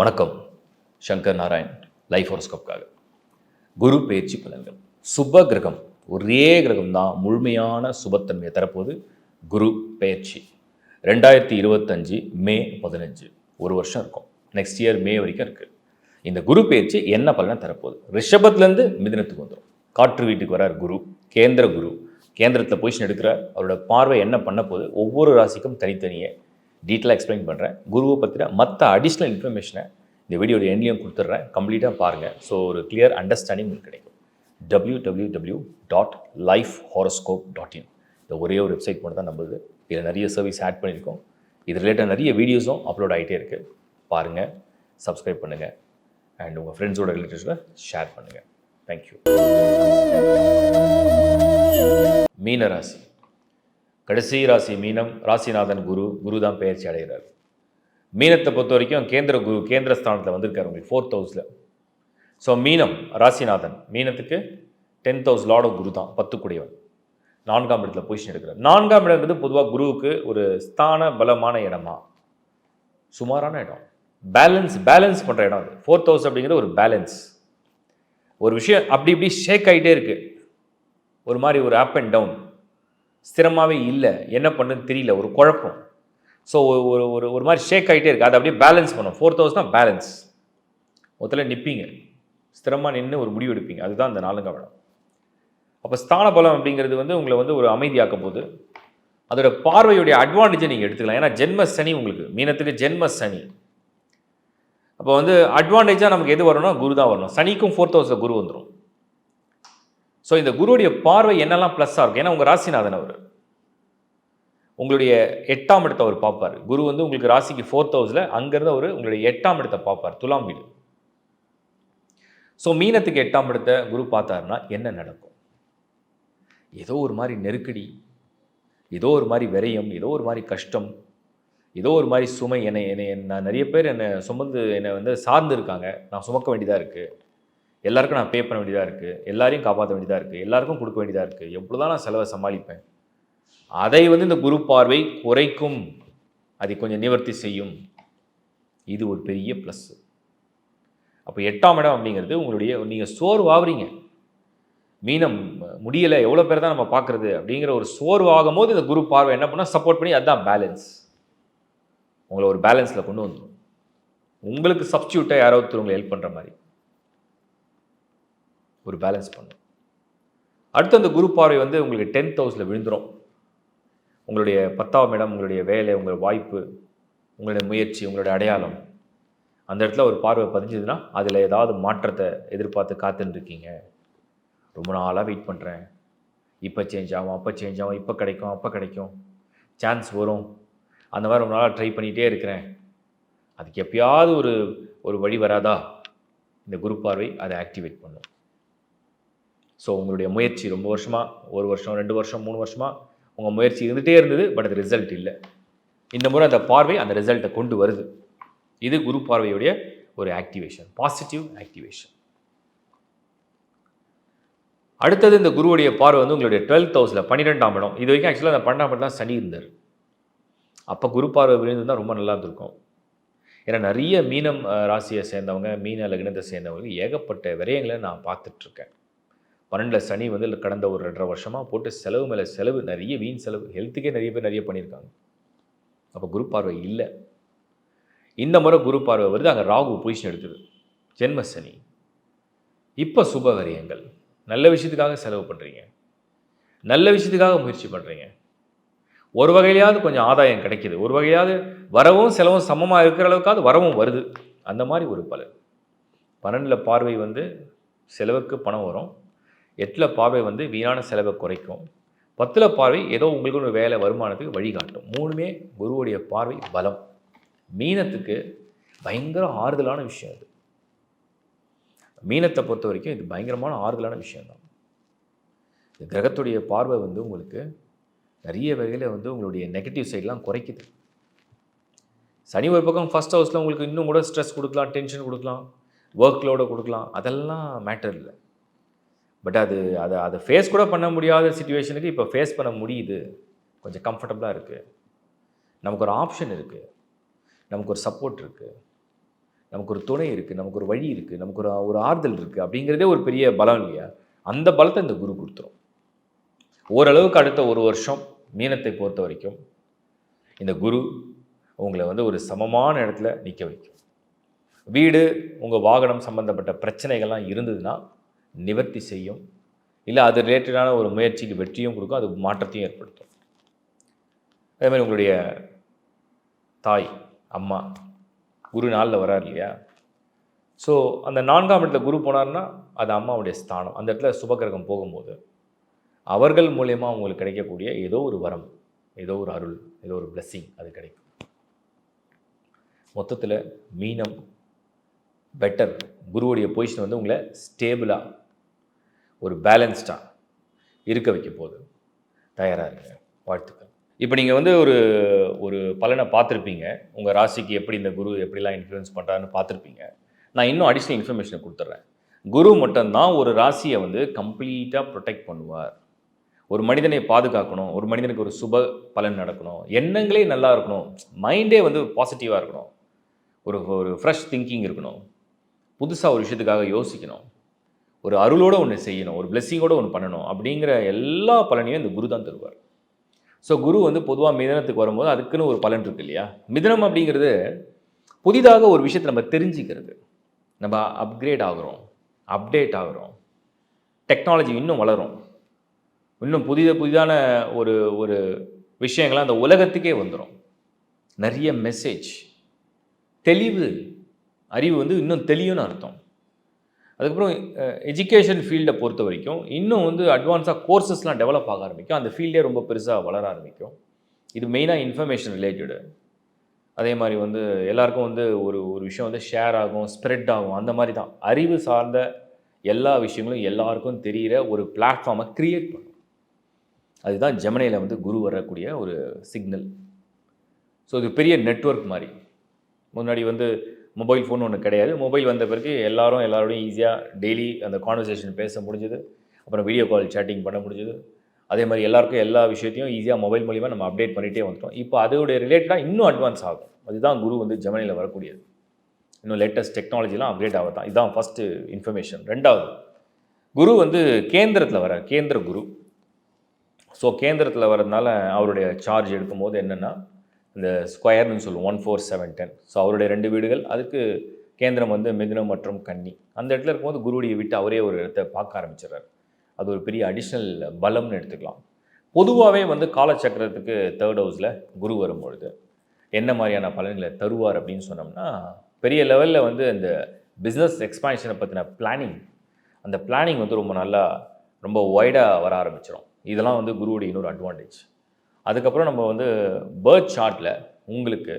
வணக்கம். சங்கர் நாராயண், லைஃப் ஹோரோஸ்கோப்காக. குரு பெயர்ச்சி பலன்கள். சுப கிரகம், ஒரே கிரகம் தான் முழுமையான சுபத்தன்மையை தரப்போது. குரு பெயர்ச்சி 2025 மே 15, ஒரு வருஷம் இருக்கும். நெக்ஸ்ட் இயர் மே வரைக்கும் இருக்குது. இந்த குரு பெயர்ச்சி என்ன பலனை தரப்போகுது? ரிஷபத்துலேருந்து மிதுனத்துக்கு வந்துடும். காற்று வீட்டுக்கு வரார் குரு, கேந்திர குரு. கேந்திரத்தில் பொசிஷன் எடுக்கிறார். அவரோட பார்வை என்ன பண்ண போகுது, ஒவ்வொரு ராசிக்கும் தனித்தனியே டீட்டெயிலாக எக்ஸ்பிளைன் பண்ணுறேன். குருவை பற்றின மற்ற அடிஷ்னல் இன்ஃபர்மேஷனை இந்த வீடியோட எண்ணிலையும் கொடுத்துட்றேன். கம்ப்ளீட்டாக பாருங்கள். ஸோ ஒரு கிளியர் அண்டர்ஸ்டாண்டிங் உங்களுக்கு கிடைக்கும். www.lifehoroscope.in இந்த ஒரே ஒரு வெப்சைட் மட்டும் தான் நம்புது. இதில் நிறைய சர்வீஸ் ஆட் பண்ணியிருக்கோம். இது ரிலேட்டட் நிறைய வீடியோஸும் அப்லோட் ஆகிட்டே இருக்குது. பாருங்கள், சப்ஸ்கிரைப் பண்ணுங்கள், அண்ட் உங்கள் ஃப்ரெண்ட்ஸோட ரிலேட்டிவ்ஸோட ஷேர் பண்ணுங்கள். தேங்க்யூ. மீன ராசி, கடைசி ராசி மீனம். ராசிநாதன் குரு. குரு தான் பெயர்ச்சி அடைகிறார். மீனத்தை பொறுத்த வரைக்கும் கேந்திர குரு கேந்திர ஸ்தானத்தில் வந்திருக்கார் உங்களுக்கு 4th ஹவுஸில். ஸோ மீனம் ராசிநாதன், மீனத்துக்கு 10th ஹவுஸ் லார்ட் ஆஃப் குரு தான், 10 கூடியவன். 4ஆம் இடத்துல பொசிஷன் எடுக்கிறார். 4ஆம் இடம்ன்றது பொதுவாக குருவுக்கு ஒரு ஸ்தான பலமான இடமா, சுமாரான இடம், பேலன்ஸ் பண்ணுற இடம் அது. 4th ஹவுஸ் அப்படிங்கிறது ஒரு பேலன்ஸ். ஒரு விஷயம் அப்படி இப்படி ஷேக் ஆகிட்டே இருக்கு, ஒரு மாதிரி ஒரு அப் அண்ட் டவுன், ஸ்திரமாகவே இல்லை, என்ன பண்ணுன்னு தெரியல, ஒரு குழப்பம். ஸோ ஒரு ஒரு ஒரு மாதிரி ஷேக் ஆகிட்டே இருக்குது. அதை அப்படியே பேலன்ஸ் பண்ணும். 4th ஹவுஸ் தான் பேலன்ஸ். முதல்ல நிற்பீங்க, ஸ்திரமாக நின்று ஒரு முடிவு எடுப்பீங்க. அதுதான் இந்த 4ஆம் இடம். அப்போ ஸ்தான பலம் அப்படிங்கிறது உங்களை ஒரு அமைதியாக்க போது. அதோட பார்வையுடைய அட்வான்டேஜை நீங்கள் எடுத்துக்கலாம். ஏன்னா ஜென்ம சனி உங்களுக்கு, மீனத்துக்கு ஜென்ம சனி. அப்போ அட்வான்டேஜாக நமக்கு எது வரணும்னா குரு தான் வரணும். சனிக்கும் 4th ஹவுஸில் குரு வந்துடும். ஸோ இந்த குருவுடைய பார்வை என்னெல்லாம் ப்ளஸ்ஸாக இருக்கும். ஏன்னா உங்கள் ராசிநாதன் அவர், உங்களுடைய 8ஆம் இடத்தை அவர் பார்ப்பார். குரு உங்களுக்கு ராசிக்கு 4th ஹவுஸில், அங்கேருந்து அவர் உங்களுடைய 8ஆம் இடத்தை பார்ப்பார், துலாம் வீடு. ஸோ மீனத்துக்கு 8ஆம் இடத்தை குரு பார்த்தாருன்னா என்ன நடக்கும்? ஏதோ ஒரு மாதிரி நெருக்கடி, ஏதோ ஒரு மாதிரி விரயம், ஏதோ ஒரு மாதிரி கஷ்டம், ஏதோ ஒரு மாதிரி சுமை. நான் நிறைய பேர் என்னை சுமந்து என்னை சார்ந்து இருக்காங்க. நான் சுமக்க வேண்டியதாக இருக்குது. எல்லாருக்கும் நான் பே பண்ண வேண்டியதாக இருக்குது. எல்லாரையும் காப்பாற்ற வேண்டியதாக இருக்குது. எல்லாருக்கும் கொடுக்க வேண்டியதாக இருக்குது. எவ்வளோ தான் நான் செலவை சமாளிப்பேன்? அதை இந்த குரு பார்வை குறைக்கும், அதை கொஞ்சம் நிவர்த்தி செய்யும். இது ஒரு பெரிய ப்ளஸ். அப்போ 8ஆம் இடம் அப்படிங்கிறது உங்களுடைய, நீங்கள் சோர்வாகிறீங்க, மீனம் முடியலை, எவ்வளோ பேர் தான் நம்ம பார்க்குறது அப்படிங்கிற ஒரு சோர்வாகும் போது இந்த குரு பார்வை என்ன பண்ணால் சப்போர்ட் பண்ணி, அதுதான் பேலன்ஸ். உங்களை ஒரு பேலன்ஸில் கொண்டு வந்துடும். உங்களுக்கு சப்ஸ்டியூட்டாக யாராவது உங்களை ஹெல்ப் பண்ணுற மாதிரி ஒரு பேலன்ஸ் பண்ணும். அடுத்து அந்த குரு பார்வை உங்களுக்கு 10th ஹவுஸில் விழுந்துடும். உங்களுடைய 10ஆம் இடம், உங்களுடைய வேலை, உங்கள் வாய்ப்பு, உங்களுடைய முயற்சி, உங்களுடைய அடையாளம், அந்த இடத்துல ஒரு பார்வை பதிஞ்சதுன்னா அதில் ஏதாவது மாற்றத்தை எதிர்பார்த்து காத்துருக்கீங்க. ரொம்ப நாளாக வெயிட் பண்ணுறேன், இப்போ சேஞ்ச் ஆகும், அப்போ சேஞ்ச் ஆகும், இப்போ கிடைக்கும், அப்போ கிடைக்கும், சான்ஸ் வரும், அந்த மாதிரி ரொம்ப நாளாக ட்ரை பண்ணிகிட்டே இருக்கிறேன், அதுக்கு எப்பயாவது ஒரு வழி வராதா? இந்த குரு பார்வை அதை ஆக்டிவேட் பண்ணும். ஸோ உங்களுடைய முயற்சி ரொம்ப வருஷமாக, 1 வருஷம், 2 வருஷம், 3 வருஷமாக உங்கள் முயற்சி இருந்துகிட்டே இருந்தது, பட் அது ரிசல்ட் இல்லை. இந்த முறை அந்த பார்வை அந்த ரிசல்ட்டை கொண்டு வருது. இது குரு பார்வையுடைய ஒரு ஆக்டிவேஷன், பாசிட்டிவ் ஆக்டிவேஷன். அடுத்தது இந்த குருவுடைய பார்வை உங்களுடைய 12th ஹவுஸில் 12ஆம் இடம். இது வரைக்கும் ஆக்சுவலாக அந்த 12ஆம் இடம் தான் சனி இருந்தார். அப்போ குரு பார்வை விழுந்துருந்தால் ரொம்ப நல்லா இருந்திருக்கும். ஏன்னா நிறைய மீனம் ராசியை சேர்ந்தவங்க, மீன லக்னத்தை சேர்ந்தவங்க ஏகப்பட்ட விரயங்களை நான் பார்த்துட்ருக்கேன். 12 சனி கடந்த ஒரு 2.5 வருஷமாக போட்டு செலவு மேலே செலவு, நிறைய வீண் செலவு, ஹெல்த்துக்கே நிறைய பேர் நிறைய பண்ணியிருக்காங்க. அப்போ குரு பார்வை இல்லை. இந்த முறை குரு பார்வை வருது. அங்கே ராகு பொசிஷன் எடுக்குது, ஜென்ம சனி. இப்போ சுப விரயங்கள், நல்ல விஷயத்துக்காக செலவு பண்ணுறீங்க, நல்ல விஷயத்துக்காக முயற்சி பண்ணுறீங்க, ஒரு வகையிலையாவது கொஞ்சம் ஆதாயம் கிடைக்கிது, ஒரு வகையாவது வரவும் செலவும் சமமாக இருக்கிற அளவுக்காவது வரவும் வருது. அந்த மாதிரி ஒரு பலன். 12 பார்வை செலவுக்கு பணம் வரும், 8ல் பார்வை வீணான செலவை குறைக்கும், 10ல் பார்வை ஏதோ உங்களுக்கு ஒரு வேலை வருமானத்துக்கு வழிகாட்டும். 3மே குருவுடைய பார்வை பலம். மீனத்துக்கு பயங்கர ஆறுதலான விஷயம் அது. மீனத்தை பொறுத்த வரைக்கும் இது பயங்கரமான ஆறுதலான விஷயம்தான். கிரகத்துடைய பார்வை உங்களுக்கு நிறைய வகையில் உங்களுடைய நெகட்டிவ் சைட்லாம் குறைக்குது. சனி ஒரு பக்கம் 1st ஹவுஸில் உங்களுக்கு இன்னும் கூட ஸ்ட்ரெஸ் கொடுக்கலாம், டென்ஷன் கொடுக்கலாம், ஒர்க் லோடை கொடுக்கலாம், அதெல்லாம் மேட்டர் இல்லை. பட் அதை ஃபேஸ் கூட பண்ண முடியாத சிச்சுவேஷனுக்கு இப்போ ஃபேஸ் பண்ண முடியுது. கொஞ்சம் கம்ஃபர்டபுளாக இருக்குது. நமக்கு ஒரு ஆப்ஷன் இருக்குது, நமக்கு ஒரு சப்போர்ட் இருக்குது, நமக்கு ஒரு துணை இருக்குது, நமக்கு ஒரு வழி இருக்குது, நமக்கு ஒரு ஒரு ஆறுதல் இருக்குது அப்படிங்கிறதே ஒரு பெரிய பலம் இல்லையா? அந்த பலத்தை இந்த குரு கொடுத்துரும். ஓரளவுக்கு அடுத்த ஒரு வருஷம் மீனத்தை பொறுத்த வரைக்கும் இந்த குரு உங்களை வந்து ஒரு சமமான இடத்துல நிற்க வைக்கும். வீடு, உங்கள் வாகனம் சம்பந்தப்பட்ட பிரச்சனைகள்லாம் இருந்ததுன்னா நிவர்த்தி செய்யும். இல்லை அது ரிலேட்டடான ஒரு முயற்சிக்கு வெற்றியும் கொடுக்கும், அது மாற்றத்தையும் ஏற்படுத்தும். அதே மாதிரி உங்களுடைய தாய், அம்மா குரு நாளில் வரார் இல்லையா? ஸோ அந்த 4ஆம் இடத்துல குரு போனார்னா அது அம்மாவுடைய ஸ்தானம். அந்த இடத்துல சுபகிரகம் போகும்போது அவர்கள் மூலயமா உங்களுக்கு கிடைக்கக்கூடிய ஏதோ ஒரு வரம், ஏதோ ஒரு அருள், ஏதோ ஒரு பிளெஸ்ஸிங் அது கிடைக்கும். மொத்தத்தில் மீனம் பெட்டர். குருவுடைய பொசிஷன் வந்து உங்களை ஸ்டேபிளாக ஒரு பேலன்ஸ்டாக இருக்க வைக்க போகுது. தயாராக இருங்க. வாழ்த்துக்கள். இப்போ நீங்கள் வந்து ஒரு ஒரு பலனை பார்த்துருப்பீங்க. உங்கள் ராசிக்கு எப்படி இந்த குரு எப்படிலாம் இன்ஃப்ளூயன்ஸ் பண்ணுறாருன்னு பார்த்துருப்பீங்க. நான் இன்னும் அடிஷ்னல் இன்ஃபர்மேஷனை கொடுத்துட்றேன். குரு மட்டும்தான் ஒரு ராசியை வந்து கம்ப்ளீட்டாக ப்ரொடெக்ட் பண்ணுவார். ஒரு மனிதனை பாதுகாக்கணும், ஒரு மனிதனுக்கு ஒரு சுப பலன் நடக்கணும், எண்ணங்களே நல்லா இருக்கணும், மைண்டே வந்து பாசிட்டிவாக இருக்கணும், ஒரு ஒரு ஃப்ரெஷ் திங்கிங் இருக்கணும், புதுசாக ஒரு விஷயத்துக்காக யோசிக்கணும், ஒரு அருளோடு ஒன்று செய்யணும், ஒரு பிளெஸ்ஸிங்கோடு ஒன்று பண்ணணும் அப்படிங்கிற எல்லா பலனையும் இந்த குரு தான் தருவார். ஸோ குரு வந்து பொதுவாக மிதனத்துக்கு வரும்போது அதுக்குன்னு ஒரு பலன் இருக்குது இல்லையா? மிதனம் அப்படிங்கிறது புதிதாக ஒரு விஷயத்தை நம்ம தெரிஞ்சுக்கிறது, நம்ம அப்கிரேட் ஆகிறோம், அப்டேட் ஆகிறோம், டெக்னாலஜி இன்னும் வளரும், இன்னும் புதிதான ஒரு ஒரு விஷயங்கள்லாம் அந்த உலகத்துக்கே வந்துடும். நிறைய மெசேஜ், தெளிவு, அறிவு வந்து இன்னும் தெளிவுன்னு அர்த்தம். அதுக்கப்புறம் எஜுகேஷன் ஃபீல்டை பொறுத்த வரைக்கும் இன்னும் வந்து அட்வான்ஸாக கோர்சஸ்லாம் டெவலப் ஆக ஆரம்பிக்கும். அந்த ஃபீல்டே ரொம்ப பெருசாக வளர ஆரம்பிக்கும். இது மெயினாக இன்ஃபர்மேஷன் ரிலேட்டடு. அதே மாதிரி வந்து எல்லாருக்கும் வந்து ஒரு ஒரு விஷயம் வந்து ஷேர் ஆகும், ஸ்ப்ரெட் ஆகும். அந்த மாதிரி தான் அறிவு சார்ந்த எல்லா விஷயங்களும் எல்லாருக்கும் தெரிகிற ஒரு பிளாட்ஃபார்மை க்ரியேட் பண்ணும். அதுதான் ஜெமினியில் வந்து குரு வரக்கூடிய ஒரு சிக்னல். ஸோ இது பெரிய நெட்வொர்க் மாதிரி. முன்னாடி வந்து மொபைல் ஃபோன் ஒன்று கிடையாது. மொபைல் வந்த பிறகு எல்லாரோடையும் ஈஸியாக டெய்லி அந்த கான்வர்சேஷன் பேச முடிஞ்சுது. அப்புறம் வீடியோ கால் சேட்டிங் பண்ண முடிஞ்சுது. அதே மாதிரி எல்லாருக்கும் எல்லா விஷயத்தையும் ஈஸியாக மொபைல் மூலிமா நம்ம அப்டேட் பண்ணிகிட்டே வந்துட்டோம். இப்போ அதோடைய ரிலேட்டடாக இன்னும் அட்வான்ஸ் ஆகும். அதுதான் குரு வந்து ஜெமினியில் வரக்கூடியது. இன்னும் லேட்டஸ்ட் டெக்னாலஜிலாம் அப்டேட் ஆகத்தான். இதுதான் ஃபஸ்ட்டு இன்ஃபர்மேஷன். ரெண்டாவது, குரு வந்து கேந்திரத்தில் வர கேந்திர குரு. ஸோ கேந்திரத்தில் வரதுனால அவருடைய சார்ஜ் எடுக்கும்போது என்னென்னா இந்த ஸ்கொயர்னு சொல்லுவோம் 1 4 7 10. ஸோ அவருடைய 2 வீடுகள், அதுக்கு கேந்திரம் வந்து மிதுனம் மற்றும் கன்னி. அந்த இடத்துல இருக்கும்போது குருவுடைய விட்டு அவரே ஒரு இடத்த பார்க்க ஆரம்பிச்சிடறாரு. அது ஒரு பெரிய அடிஷ்னல் பலம்னு எடுத்துக்கலாம். பொதுவாகவே வந்து காலச்சக்கரத்துக்கு 3rd ஹவுஸில் குரு வரும்பொழுது என்ன மாதிரியான பலன்களை தருவார் அப்படின்னு சொன்னோம்னா, பெரிய லெவலில் வந்து இந்த பிஸ்னஸ் எக்ஸ்பான்ஷனை பற்றின பிளானிங், அந்த பிளானிங் வந்து ரொம்ப நல்லா ரொம்ப வைடாக வர ஆரம்பிச்சிடும். இதெல்லாம் வந்து குருவுடைய இன்னொரு அட்வான்டேஜ். அதுக்கப்புறம் நம்ம வந்து பர்த் சார்ட்டில் உங்களுக்கு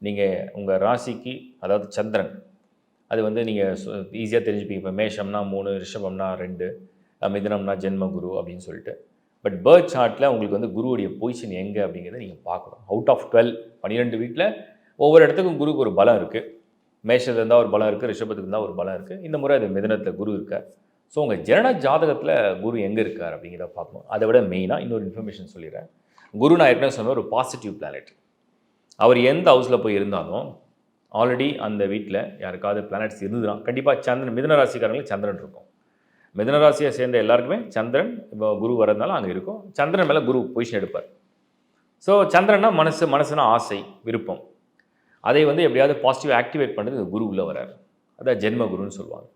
நீங்கள் உங்கள் ராசிக்கு, அதாவது சந்திரன், அது வந்து நீங்கள் ஈஸியாக தெரிஞ்சுப்பீங்க. இப்போ மேஷம்னா 3, ரிஷபம்னா 2, மிதுனம்னா ஜென்ம குரு அப்படின்னு சொல்லிட்டு. பட் பர்த் சார்ட்டில் உங்களுக்கு வந்து குருவுடைய பொசிஷன் எங்கே அப்படிங்கிறத நீங்கள் பார்க்கணும். அவுட் ஆஃப் 12 வீட்டில் ஒவ்வொரு இடத்துக்கும் குருக்கு ஒரு பலம் இருக்குது. மேஷத்தில் இருந்தால் ஒரு பலம் இருக்குது, ரிஷபத்துக்கு இருந்தால் ஒரு பலம் இருக்குது. இந்த முறை அது மிதுனத்தில் குரு இருக்கார். ஸோ உங்கள் ஜனன ஜாதகத்தில் குரு எங்கே இருக்கார் அப்படிங்கிறத பார்க்கணும். அதை விட மெயினாக இன்னொரு இன்ஃபர்மேஷன் சொல்லிடுறேன். குரு நான் ஏற்கனவே சொன்ன ஒரு பாசிட்டிவ் பிளானட். அவர் எந்த ஹவுஸில் போய் இருந்தாலும் ஆல்ரெடி அந்த வீட்டில் யாருக்காவது பிளானட்ஸ் இருந்ததுன்னா கண்டிப்பாக சந்திரன், மிதுன ராசிக்காரங்களுக்கு சந்திரன் இருக்கும். மிதுன ராசியை சேர்ந்த எல்லாருக்குமே சந்திரன், இப்போ குரு வரதுனால அங்கே இருக்கும். சந்திரன் மேலே குரு பொசிஷன் எடுப்பார். ஸோ சந்திரன்னா மனசுனா ஆசை, விருப்பம். அதை வந்து எப்படியாவது பாசிட்டிவ் ஆக்டிவேட் பண்ணுறது குரு உள்ளே வராரு. அதான் ஜென்ம குருன்னு சொல்லுவாங்க.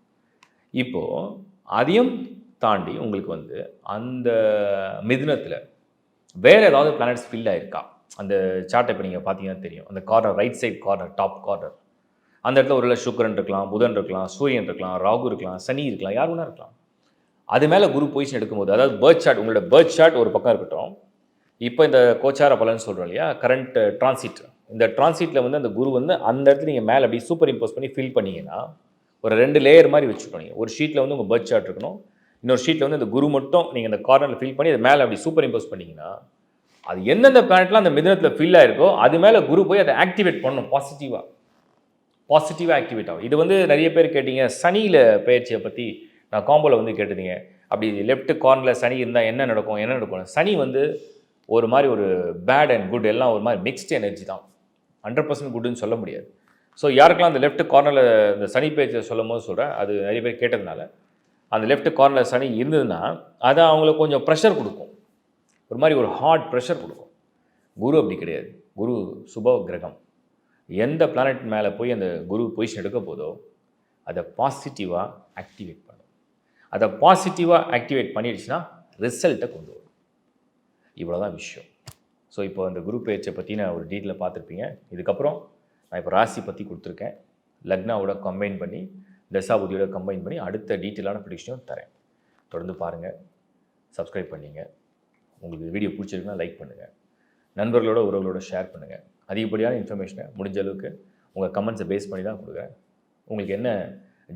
இப்போது அதையும் தாண்டி உங்களுக்கு வந்து அந்த மிதுனத்தில் வேறு ஏதாவது பிளானட்ஸ் ஃபில் ஆகிருக்கா? அந்த சார்ட்டை இப்போ நீங்கள் பார்த்தீங்கன்னா தெரியும். அந்த corner, right side corner, top corner, அந்த இடத்துல ஒரு சுக்கிரன் இருக்கலாம், புதன் இருக்கலாம், சூரியன் இருக்கலாம், ராகு இருக்கலாம், சனி இருக்கலாம், யார் வேணா இருக்கலாம். அது மேலே குரு பொசிஷன் எடுக்கும்போது, அதாவது பர்த் சார்ட், உங்களோட பர்த் சார்ட் ஒரு பக்கம் இருக்கட்டும். இப்போ இந்த கோச்சார பலன்னு சொல்கிறோம் இல்லையா, கரண்ட் டிரான்சிட், இந்த டிரான்சிட்டில் வந்து அந்த குரு வந்து அந்த இடத்துல நீங்கள் மேலே அப்படி சூப்பர் இம்போஸ் பண்ணி ஃபில் பண்ணிங்கன்னா ஒரு 2 லேயர் மாதிரி வச்சுக்கணும். ஒரு ஷீட்டில் வந்து உங்கள் பர்த் சார்ட் இருக்கணும், இன்னொரு ஷீட்டில் வந்து இந்த குரு மட்டும் நீங்கள் இந்த கார்னரில் ஃபில் பண்ணி அது மேலே அப்படி சூப்பர் இம்போஸ் பண்ணிங்கன்னா அது எந்தெந்த பிளானட்லாம் அந்த மிதுனத்தில் ஃபில் ஆயிருக்கோ அது மேலே குரு போய் அதை ஆக்டிவேட் பண்ணணும். பாசிட்டிவாக ஆக்டிவேட் ஆகும். இது வந்து நிறைய பேர் கேட்டீங்க, சனியில் பயிற்சியை பற்றி நான் காம்போவில் வந்து கேட்டிருந்தீங்க. அப்படி லெஃப்ட் கார்னரில் சனி இருந்தால் என்ன நடக்கும்? சனி வந்து ஒரு மாதிரி ஒரு பேட் அண்ட் குட் எல்லாம் ஒரு மாதிரி மிக்ஸ்டு எனர்ஜி தான். 100% குட்டுன்னு சொல்ல முடியாது. ஸோ யாருக்கெல்லாம் அந்த லெஃப்ட் கார்னரில் இந்த சனி பேச்சை சொல்லும் போது சொல்கிறேன், அது நிறைய பேர் கேட்டதுனால, அந்த லெஃப்ட் கார்னரில் சனி இருந்ததுன்னா, அது அவங்களுக்கு கொஞ்சம் ப்ரெஷர் கொடுக்கும். ஒரு மாதிரி ஒரு ஹார்ட் ப்ரெஷர் கொடுக்கும். குரு அப்படி கிடையாது. குரு சுப கிரகம். எந்த பிளானட் மேலே போய் அந்த குரு பொசிஷன் எடுக்க போதோ, அதை பாசிட்டிவாக ஆக்டிவேட் பண்ணும். அதை பாசிட்டிவாக ஆக்டிவேட் பண்ணிடுச்சுன்னா ரிசல்ட்டை கொண்டு வரும். இவ்வளோ தான் விஷயம். ஸோ இப்போ அந்த குரு பெயர்ச்சியை பற்றின ஒரு டீட்டெயிலை பார்த்துருப்பீங்க. இதுக்கப்புறம் நான் இப்போ ராசி பற்றி கொடுத்துருக்கேன். லக்னாவோட கம்பைன் பண்ணி, தசாபுதியோட கம்பைன் பண்ணி அடுத்த டீட்டெயிலான ப்ரெடிக்ஷனும் தரேன். தொடர்ந்து பாருங்கள், சப்ஸ்கிரைப் பண்ணிங்க. உங்களுக்கு வீடியோ பிடிச்சிருக்குன்னா லைக் பண்ணுங்கள், நண்பர்களோட உறவுகளோட ஷேர் பண்ணுங்கள். அதிகப்படியான இன்ஃபர்மேஷனை முடிஞ்ச அளவுக்கு உங்கள் கமெண்ட்ஸை பேஸ் பண்ணி தான் கொடுக்குறேன். உங்களுக்கு என்ன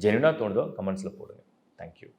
ஜென்யூனாக தோணுதோ கமெண்ட்ஸில் போடுங்க. தேங்க்யூ.